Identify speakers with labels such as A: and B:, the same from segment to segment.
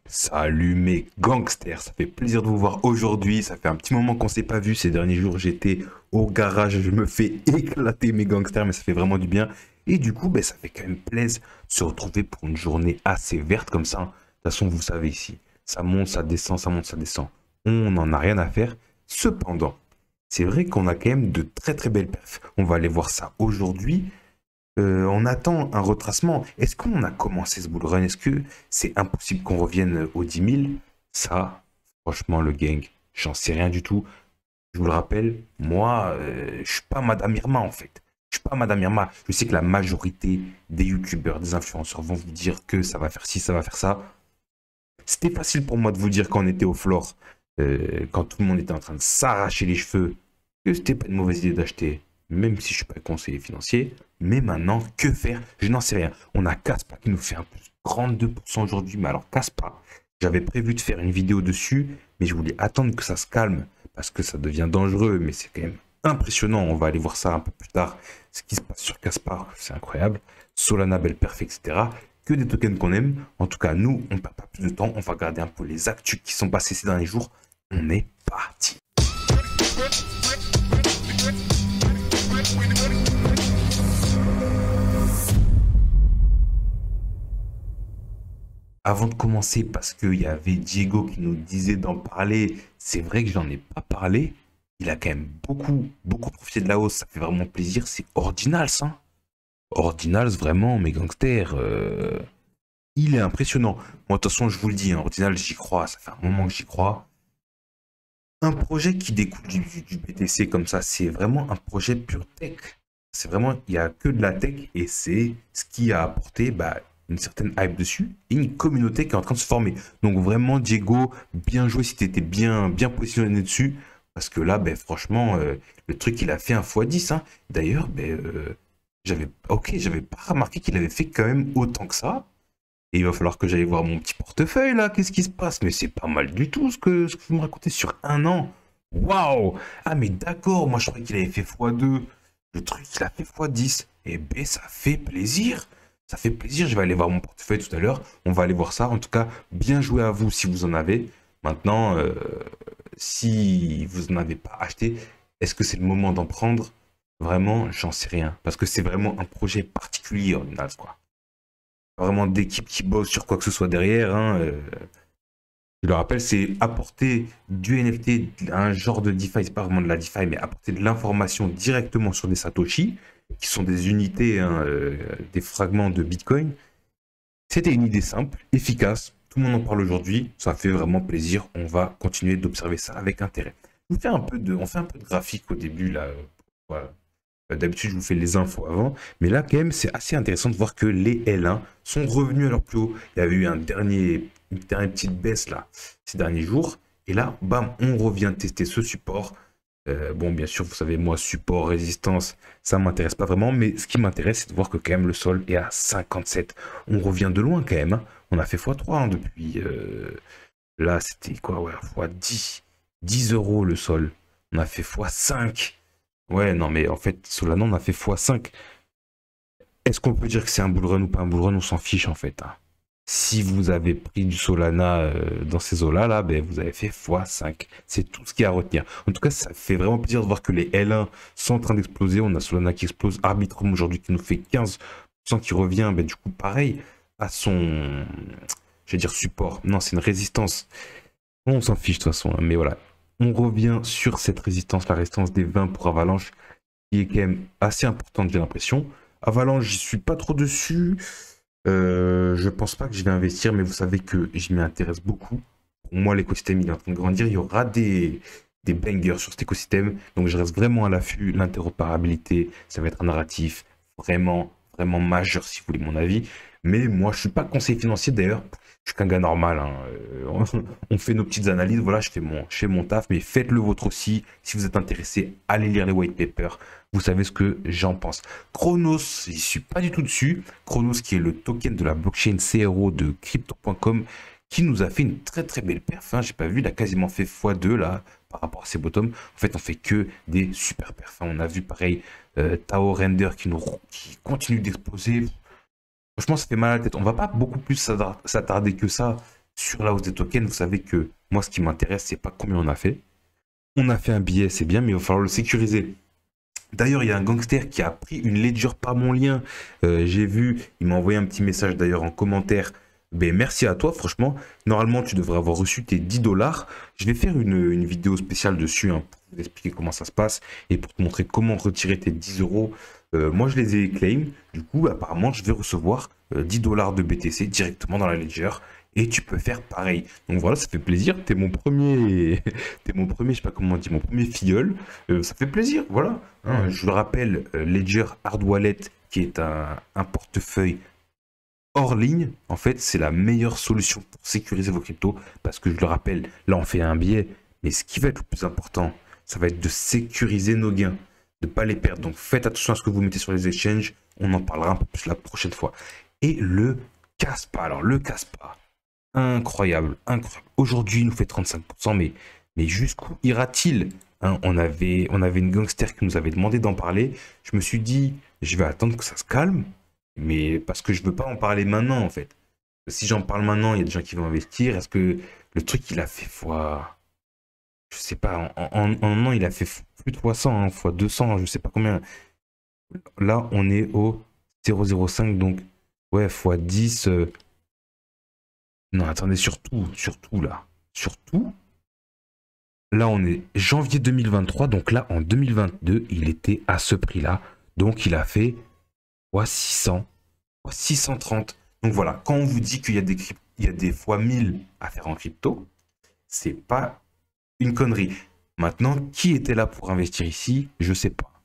A: Salut mes gangsters, ça fait plaisir de vous voir aujourd'hui. Ça fait un petit moment qu'on s'est pas vu. Ces derniers jours, j'étais au garage, je me fais éclater mes gangsters, mais ça fait vraiment du bien. Et du coup, ça fait quand même plaisir de se retrouver pour une journée assez verte comme ça. De toute façon, vous savez ici, ça monte, ça descend, ça monte, ça descend. On n'en a rien à faire. Cependant, c'est vrai qu'on a quand même de très très belles perfs. On va aller voir ça aujourd'hui. On attend un retracement. Est-ce qu'on a commencé ce bull run? Est-ce que c'est impossible qu'on revienne aux 10 000? Ça, franchement, le gang, j'en sais rien du tout. Je vous le rappelle, moi, je suis pas Madame Irma en fait. Je suis pas Madame Irma. Je sais que la majorité des youtubeurs, des influenceurs vont vous dire que ça va faire ci, ça va faire ça. C'était facile pour moi de vous dire quand on était au floor, quand tout le monde était en train de s'arracher les cheveux, que c'était pas une mauvaise idée d'acheter, même si je suis pas conseiller financier. Mais maintenant, que faire? Je n'en sais rien. On a Caspa qui nous fait un plus 32% aujourd'hui. Mais alors, Caspa, j'avais prévu de faire une vidéo dessus, mais je voulais attendre que ça se calme parce que ça devient dangereux. Mais c'est quand même impressionnant. On va aller voir ça un peu plus tard. Ce qui se passe sur Caspa, c'est incroyable. Solana, belle perf, etc. Que des tokens qu'on aime. En tout cas, nous, on ne perd pas plus de temps. On va regarder un peu les actus qui sont passés ces derniers jours. On est parti. Avant de commencer, parce qu'il y avait Diego qui nous disait d'en parler, c'est vrai que j'en ai pas parlé. Il a quand même beaucoup profité de la hausse. Ça fait vraiment plaisir. C'est Ordinals, hein. Ordinals, vraiment, mes gangsters. Il est impressionnant. Moi, de toute façon, je vous le dis, hein, Ordinals, j'y crois. Ça fait un moment que j'y crois. Un projet qui découle du BTC comme ça, c'est vraiment un projet pure tech. C'est vraiment, il n'y a que de la tech et c'est ce qui a apporté une certaine hype dessus et une communauté qui est en train de se former. Donc vraiment, Diego, bien joué si tu étais bien positionné dessus. Parce que là, franchement, le truc, il a fait un x10. Hein. D'ailleurs, j'avais pas remarqué qu'il avait fait quand même autant que ça. Et il va falloir que j'aille voir mon petit portefeuille là, qu'est-ce qui se passe? Mais c'est pas mal du tout ce que vous me racontez sur un an. Waouh! Ah mais d'accord, moi je croyais qu'il avait fait x2. Le truc, il a fait x10. Eh ben ça fait plaisir. Ça fait plaisir, je vais aller voir mon portefeuille tout à l'heure. On va aller voir ça. En tout cas, bien joué à vous si vous en avez. Maintenant, si vous n'en avez pas acheté, est-ce que c'est le moment d'en prendre? Vraiment, j'en sais rien. Parce que c'est vraiment un projet particulier, Ordinals, quoi vraiment d'équipe qui bosse sur quoi que ce soit derrière. Hein, je le rappelle, c'est apporter du NFT, un genre de DeFi, c'est pas vraiment de la DeFi, mais apporter de l'information directement sur des Satoshi, qui sont des unités, hein, des fragments de Bitcoin. C'était une idée simple, efficace. Tout le monde en parle aujourd'hui. Ça fait vraiment plaisir. On va continuer d'observer ça avec intérêt. On fait un peu de graphique au début là. Voilà. D'habitude, je vous fais les infos avant. Mais là, quand même, c'est assez intéressant de voir que les L1 sont revenus à leur plus haut. Il y avait eu une dernière petite baisse là, ces derniers jours. Et là, bam, on revient tester ce support. Bon, bien sûr, vous savez, moi, support, résistance, ça ne m'intéresse pas vraiment. Mais ce qui m'intéresse, c'est de voir que quand même le sol est à 57. On revient de loin quand même. Hein. On a fait x3 hein, depuis... là, c'était quoi? Ouais, x10. 10 euros le sol. On a fait x5. Ouais, non, mais en fait, Solana, on a fait x5. Est-ce qu'on peut dire que c'est un bull run ou pas un bull run? On s'en fiche, en fait. Hein. Si vous avez pris du Solana dans ces eaux-là, là, vous avez fait x5. C'est tout ce qu'il y a à retenir. En tout cas, ça fait vraiment plaisir de voir que les L1 sont en train d'exploser. On a Solana qui explose. Arbitrum aujourd'hui qui nous fait 15%, qui revient, du coup, pareil, à son, je vais dire support. Non, c'est une résistance. On s'en fiche de toute façon, hein, mais voilà. On revient sur cette résistance, la résistance des 20 pour Avalanche, qui est quand même assez importante, j'ai l'impression. Avalanche, j'y suis pas trop dessus. Je pense pas que je vais investir, mais vous savez que je m'y intéresse beaucoup. Pour moi, l'écosystème, il est en train de grandir. Il y aura des bangers sur cet écosystème. Donc, je reste vraiment à l'affût. L'interopérabilité, ça va être un narratif vraiment majeur, si vous voulez mon avis. Mais moi, je suis pas conseiller financier, d'ailleurs. Je suis qu'un gars normal. Hein. On fait nos petites analyses. Voilà, je fais mon taf, mais faites-le vôtre aussi. Si vous êtes intéressé, allez lire les white papers. Vous savez ce que j'en pense. Chronos, j'y suis pas du tout dessus. Chronos, qui est le token de la blockchain CRO de crypto.com, qui nous a fait une très belle perf. Hein. J'ai pas vu, il a quasiment fait x2 là par rapport à ses bottoms. En fait, on fait que des super perfs. Hein. On a vu pareil Tao Render qui continue d'exploser. Franchement, ça fait mal à la tête. On va pas beaucoup plus s'attarder que ça sur la hausse des tokens. Vous savez que moi, ce qui m'intéresse, c'est pas combien on a fait. On a fait un billet, c'est bien, mais il va falloir le sécuriser. D'ailleurs, il y a un gangster qui a pris une ledger par mon lien. J'ai vu, il m'a envoyé un petit message d'ailleurs en commentaire. Ben, merci à toi, franchement. Normalement, tu devrais avoir reçu tes 10 dollars. Je vais faire une vidéo spéciale dessus hein, pour vous expliquer comment ça se passe et pour te montrer comment retirer tes 10 euros. Moi, je les ai claim. Du coup, apparemment, je vais recevoir 10 dollars de BTC directement dans la ledger. Et tu peux faire pareil. Donc voilà, ça fait plaisir. T'es mon premier, t'es mon premier, je sais pas comment on dit, mon premier filleul. Ça fait plaisir, voilà. Hein, je le rappelle, Ledger Hard Wallet, qui est un portefeuille hors ligne, en fait, c'est la meilleure solution pour sécuriser vos cryptos. Parce que je le rappelle, là, on fait un billet. Mais ce qui va être le plus important, ça va être de sécuriser nos gains, de ne pas les perdre. Donc faites attention à ce que vous mettez sur les exchanges. On en parlera un peu plus la prochaine fois. Et le Kaspa. Alors, le Kaspa. Incroyable, incroyable. Aujourd'hui, il nous fait 35%, mais jusqu'où ira-t-il hein, on avait une gangster qui nous avait demandé d'en parler. Je me suis dit, je vais attendre que ça se calme, mais parce que je veux pas en parler maintenant, en fait. Si j'en parle maintenant, il y a des gens qui vont investir. Est-ce que le truc, il a fait fois... Je sais pas, en un an, il a fait plus de fois 100, hein, fois 200, je sais pas combien. Là, on est au 0,05, donc, ouais, fois 10... Non, attendez, surtout là. Surtout, là, on est janvier 2023. Donc là, en 2022, il était à ce prix-là. Donc, il a fait fois 600, fois 630. Donc voilà, quand on vous dit qu'il y a des fois 1000 à faire en crypto, c'est pas une connerie. Maintenant, qui était là pour investir ici? Je sais pas.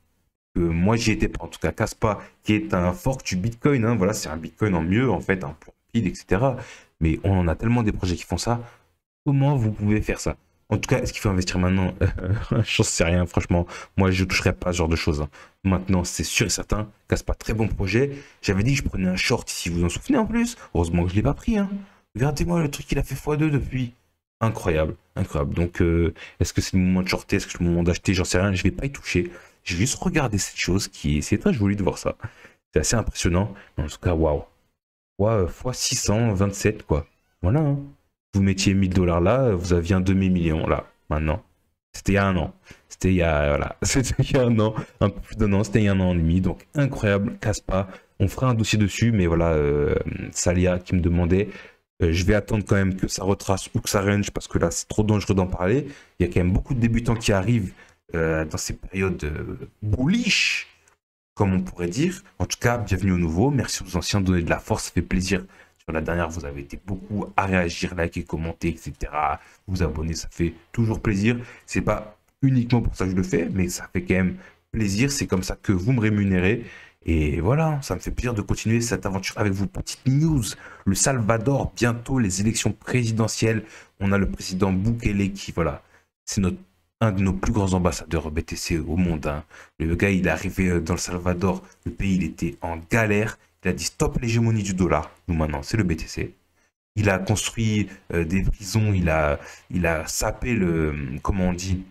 A: Moi, j'y étais pas. En tout cas, Kaspa, qui est un fork du Bitcoin. Hein, voilà, c'est un Bitcoin en mieux, en fait, un plus rapide, etc. Mais on en a tellement des projets qui font ça. Comment vous pouvez faire ça? En tout cas, est-ce qu'il faut investir maintenant? J'en sais rien, franchement. Moi, je ne toucherai pas à ce genre de choses. Hein. Maintenant, c'est sûr et certain. Kaspa, très bon projet. J'avais dit que je prenais un short, si vous vous en souvenez en plus. Heureusement que je ne l'ai pas pris. Hein. Regardez-moi le truc, il a fait x2 depuis. Incroyable, incroyable. Donc, est-ce que c'est le moment de shorter? Est-ce que c'est le moment d'acheter? J'en sais rien. Je ne vais pas y toucher. J'ai juste regardé cette chose c'est très joli de voir ça. C'est assez impressionnant. En tout cas, waouh. Fois 627, quoi. Voilà. Hein. Vous mettiez 1000 dollars là, vous aviez un demi-million là, maintenant. C'était il y a un an. C'était il y a, voilà. C'était il y a un an, un peu plus d'un an, c'était il y a un an et demi. Donc, incroyable, Kaspa. On fera un dossier dessus, mais voilà, Salia qui me demandait. Je vais attendre quand même que ça retrace ou que ça range parce que là, c'est trop dangereux d'en parler. Il y a quand même beaucoup de débutants qui arrivent dans ces périodes bullish, comme on pourrait dire. En tout cas, bienvenue aux nouveaux. Merci aux anciens de donner de la force. Ça fait plaisir. Sur la dernière, vous avez été beaucoup à réagir, liker, commenter, etc. Vous abonner, ça fait toujours plaisir. C'est pas uniquement pour ça que je le fais, mais ça fait quand même plaisir. C'est comme ça que vous me rémunérez. Et voilà, ça me fait plaisir de continuer cette aventure avec vous. Petite news, le Salvador, bientôt les élections présidentielles. On a le président Bukele qui, voilà, c'est un de nos plus grands ambassadeurs BTC au monde. Hein. Le gars, il est arrivé dans le Salvador. Le pays, il était en galère. Il a dit stop l'hégémonie du dollar. Nous, maintenant, c'est le BTC. Il a construit des prisons. Il a sapé comment on dit,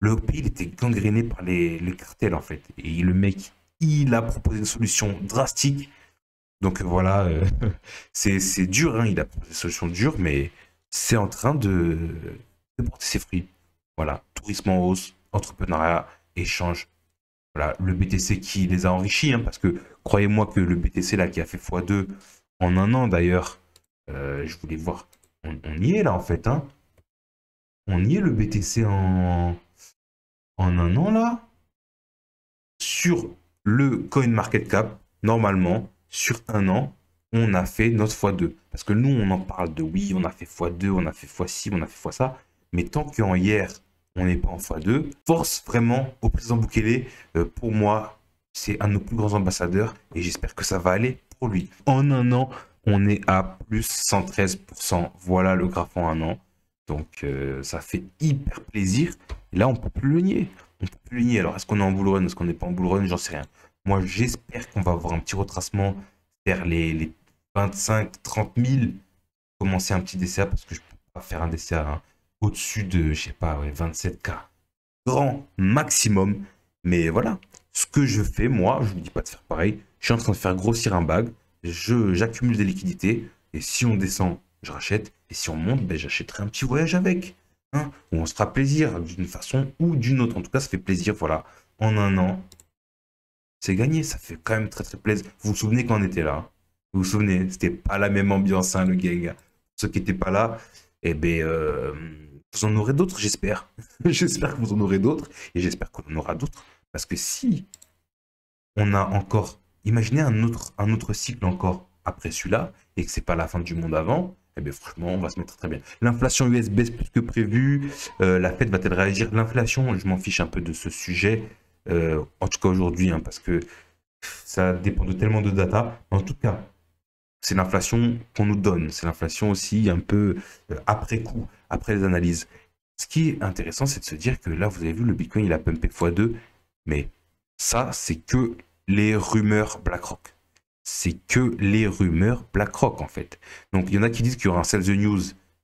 A: le pays, il était gangréné par les cartels, en fait. Et le mec, il a proposé une solution drastique. Donc voilà, c'est dur. Hein. Il a proposé une solution dure, mais c'est en train de porter ses fruits. Voilà, tourisme en hausse, entrepreneuriat, échange. Voilà, le BTC qui les a enrichis, hein, parce que croyez-moi que le BTC là qui a fait x2 en un an d'ailleurs, je voulais voir, on y est là en fait, hein. On y est le BTC en un an là. Sur le CoinMarketCap, normalement, sur un an, on a fait notre x2. Parce que nous, on en parle de oui, on a fait x2, on a fait x6, on a fait x ça. Mais tant qu'en hier, on n'est pas en x2, force vraiment au président Bukele. Pour moi, c'est un de nos plus grands ambassadeurs et j'espère que ça va aller pour lui. En un an, on est à plus 113%. Voilà le graphe en un an. Donc, ça fait hyper plaisir. Et là, on ne peut plus le nier. On peut plus le nier. Alors, est-ce qu'on est en bull run? Est-ce qu'on n'est pas en bull run? J'en sais rien. Moi, j'espère qu'on va avoir un petit retracement vers les 25-30 000. Commencer un petit DCA parce que je ne peux pas faire un DCA hein, au-dessus de, je sais pas, ouais, 27K. Grand maximum. Mais voilà, ce que je fais, moi, je ne vous dis pas de faire pareil. Je suis en train de faire grossir un bag. J'accumule des liquidités. Et si on descend, je rachète. Et si on monte, ben, j'achèterai un petit voyage avec. Hein, où on se fera plaisir d'une façon ou d'une autre. En tout cas, ça fait plaisir, voilà. En un an, c'est gagné. Ça fait quand même très très plaisir. Vous vous souvenez quand on était là? Hein. Vous vous souvenez? C'était pas la même ambiance, hein, le gang. Pour ceux qui n'étaient pas là, eh ben, vous en aurez d'autres, j'espère. J'espère que vous en aurez d'autres. Et j'espère qu'on en aura d'autres. Parce que si on a encore, imaginez un autre cycle encore après celui-là, et que c'est pas la fin du monde avant, eh bien franchement, on va se mettre très bien. L'inflation US baisse plus que prévu, la Fed va-t-elle réagir? L'inflation, je m'en fiche un peu de ce sujet, en tout cas aujourd'hui, hein, parce que ça dépend de tellement de data. En tout cas, c'est l'inflation qu'on nous donne, c'est l'inflation aussi un peu après coup, après les analyses. Ce qui est intéressant, c'est de se dire que là, vous avez vu, le Bitcoin, il a pumpé x2, mais ça, c'est que les rumeurs BlackRock. C'est que les rumeurs BlackRock, en fait. Donc, il y en a qui disent qu'il y aura un sell the news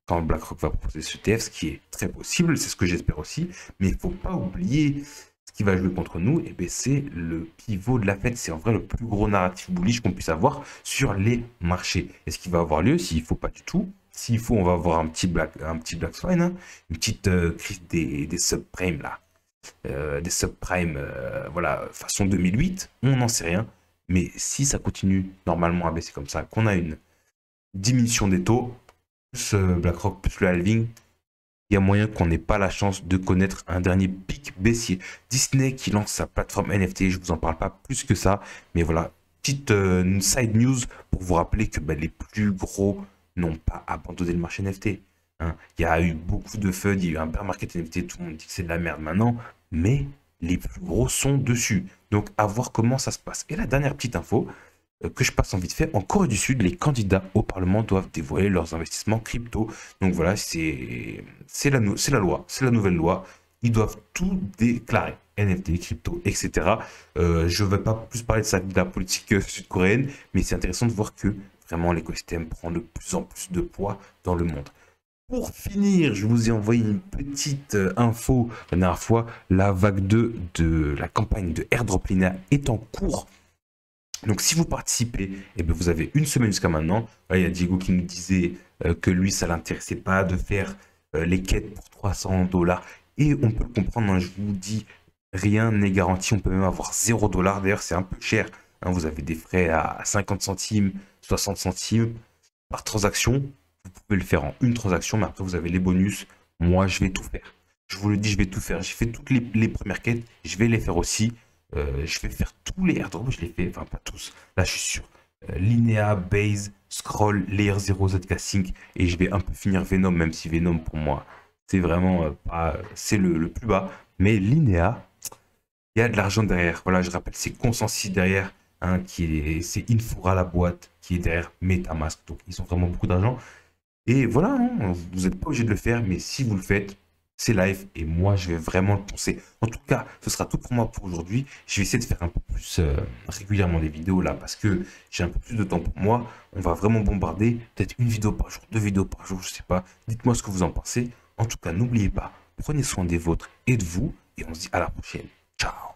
A: quand BlackRock va proposer ce ETF, ce qui est très possible, c'est ce que j'espère aussi. Mais il ne faut pas oublier ce qui va jouer contre nous, et bien c'est le pivot de la Fed. C'est en vrai le plus gros narratif bullish qu'on puisse avoir sur les marchés. Est-ce qu'il va avoir lieu? S'il ne faut, pas du tout. S'il faut, on va avoir un petit Black Swan, hein, une petite crise des subprimes là. Des subprimes, voilà, façon 2008, on n'en sait rien. Mais si ça continue normalement à baisser comme ça, qu'on a une diminution des taux, plus BlackRock, plus le halving, il y a moyen qu'on n'ait pas la chance de connaître un dernier pic baissier. Disney qui lance sa plateforme NFT, je ne vous en parle pas plus que ça, mais voilà, petite side news pour vous rappeler que les plus gros n'ont pas abandonné le marché NFT. Hein. Il y a eu beaucoup de FUD, il y a eu un bear market NFT, tout le monde dit que c'est de la merde maintenant, mais les plus gros sont dessus. Donc à voir comment ça se passe. Et la dernière petite info, que je passe en vite fait, en Corée du Sud, les candidats au Parlement doivent dévoiler leurs investissements crypto. Donc voilà, c'est la loi, c'est la nouvelle loi. Ils doivent tout déclarer, NFT, crypto, etc. Je ne vais pas plus parler de la politique sud-coréenne, mais c'est intéressant de voir que vraiment l'écosystème prend de plus en plus de poids dans le monde. Pour finir, je vous ai envoyé une petite info. La dernière fois, la vague 2 de la campagne de Airdrop Linea est en cours. Donc si vous participez, eh bien, vous avez une semaine jusqu'à maintenant. Là, il y a Diego qui nous disait que lui, ça ne l'intéressait pas de faire les quêtes pour 300 $. Et on peut le comprendre, hein, je vous dis, rien n'est garanti. On peut même avoir 0 $. D'ailleurs, c'est un peu cher. Hein, vous avez des frais à 50 centimes, 60 centimes par transaction. Vous pouvez le faire en une transaction, mais après, vous avez les bonus. Moi, je vais tout faire. Je vous le dis, je vais tout faire. J'ai fait toutes les premières quêtes. Je vais les faire aussi. Je vais faire tous les airdrops, je les fais, enfin pas tous. Là, je suis sur Linea, Base, Scroll, Layer 0, ZK Sync, et je vais un peu finir Venom, même si Venom pour moi, c'est vraiment pas, c'est le plus bas. Mais Linea, il y a de l'argent derrière. Voilà, je rappelle, c'est Consensus derrière, hein, c'est Infura la boîte qui est derrière MetaMask. Donc, ils ont vraiment beaucoup d'argent. Et voilà, hein, vous n'êtes pas obligé de le faire, mais si vous le faites, c'est live et moi je vais vraiment le penser. En tout cas, ce sera tout pour moi pour aujourd'hui. Je vais essayer de faire un peu plus régulièrement des vidéos là parce que j'ai un peu plus de temps pour moi. On va vraiment bombarder peut-être une vidéo par jour, 2 vidéos par jour, je sais pas. Dites-moi ce que vous en pensez. En tout cas, n'oubliez pas, prenez soin des vôtres et de vous et on se dit à la prochaine. Ciao.